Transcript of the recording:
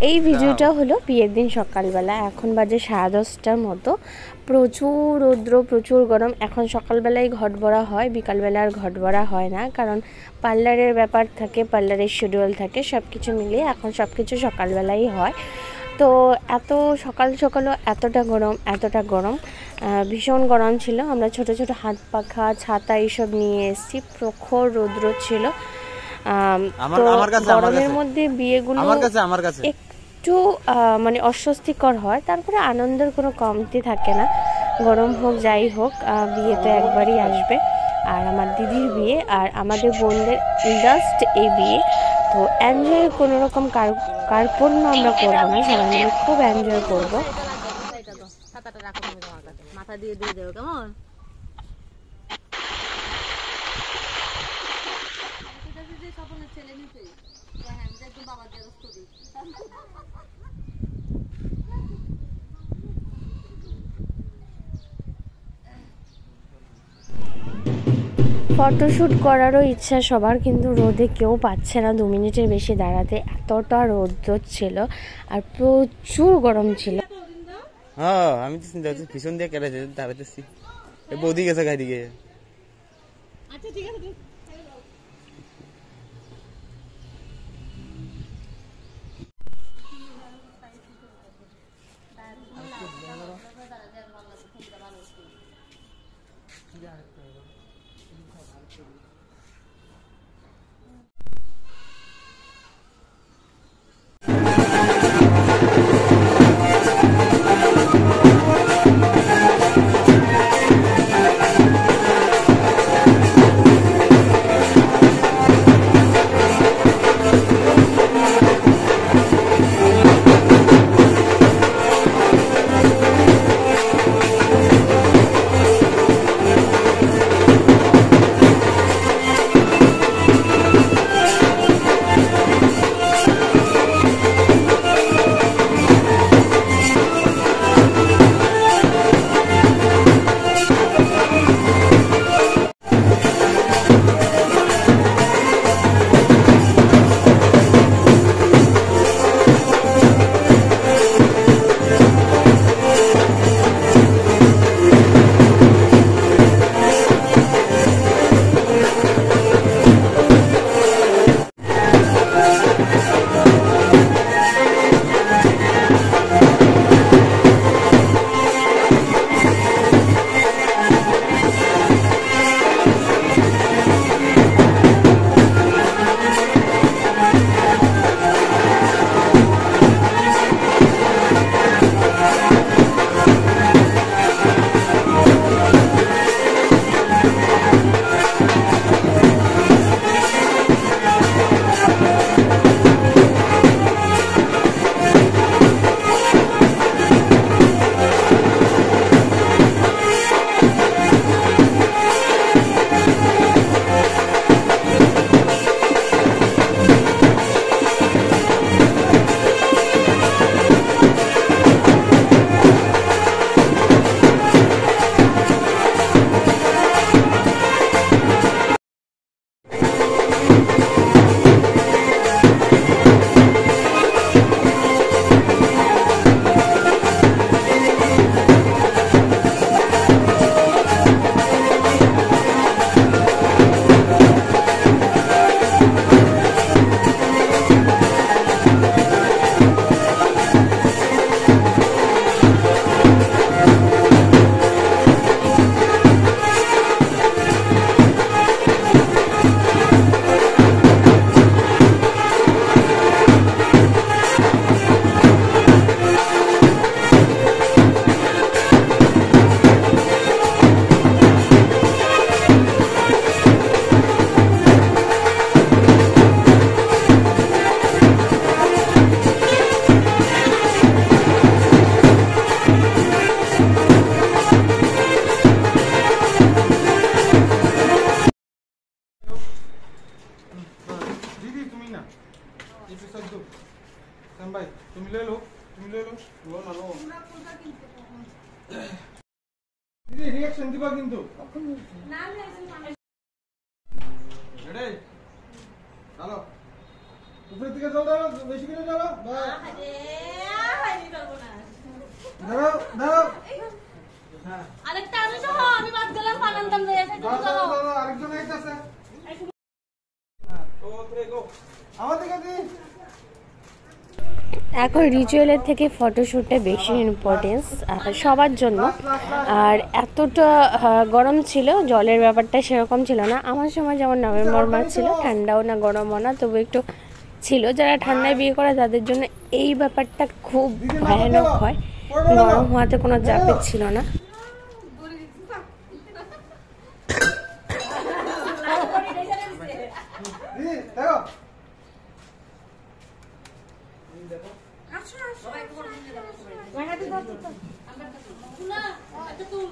এই ভিডিওটা হলো বিয়ের দিন সকালবেলা। এখন বাজে 10:30টার মতো। প্রচুর রৌদ্র, প্রচুর গরম। এখন সকালবেলায় ঘট ভরা হয়, বিকালবেলা আর ঘট ভরা হয় না, কারণ পার্লারের ব্যাপার থাকে, পার্লারের শিডিউল থাকে, সব কিছু মিলিয়ে এখন সব কিছু সকালবেলাই হয়। তো এত সকাল সকালও এতটা গরম, ভীষণ গরম ছিল। আমরা ছোট ছোট হাত পাখা, ছাতা এইসব নিয়ে এসেছি। প্রখর রৌদ্র ছিল। তো গরমের মধ্যে বিয়েগুলো একটু মানে অস্বস্তিকর হয়, তারপরে আনন্দের কোনো কমতি থাকে না। গরম হোক যাই হোক, বিয়ে তো একবারই আসবে। আর আমার দিদির বিয়ে আর আমাদের বোনদের জাস্ট এই বিয়ে, তো এনজয় কোনো রকম কার্পণ্য আমরা করবো না, সবাই মিলে খুব এনজয় করবো। মাথা দিয়ে দিয়ে দেবো কেমন? ফটোশ্যুট করারও ইচ্ছা সবার, কিন্তু রোদে কেউ পাচ্ছে না 2 মিনিটের বেশি দাঁড়াতে, এতটা রোদ ছিল আর প্রচুর গরম ছিল। হ্যাঁ আমি তো চিন্তা করছি পিছন দিয়ে কেটে দাঁড়াতেছি, বৌদি গেছে গাড়ি দিকে। আচ্ছা ঠিক আছে। भाई तुम ले लो लो ना लो दीदी रिएक्शन दिबा किंतु नाम রেডি চলো উপরে দিকে জল দাও, বেশি করে দাও। দাও, দাও। হ্যাঁ। আরেকটা আনো সহ আমি বাদ গেলাম পানান্তাম রে দাও, দাও, দাও, আরেকজন আইতাছে। হ্যাঁ, 2 3 গো। আমার দিকে দি। এখন রিচুয়ালের থেকে ফটোশ্যুটটা বেশি ইম্পর্টেন্স সবার জন্য। আর এতটা গরম ছিল, জলের ব্যাপারটা সেরকম ছিল না। আমার সময় যেমন নভেম্বর মাস ছিল, ঠান্ডাও না গরমও না, তবু একটু ছিল। যারা ঠান্ডায় বিয়ে করে তাদের জন্য এই ব্যাপারটা খুব ভয়ানক হয়। গরম হওয়াতে কোনো চাপের ছিল না। দি, দেখো। সবাই করে দিন দাও সবাই। হাতে দাও তো। আমরা না এটা তুল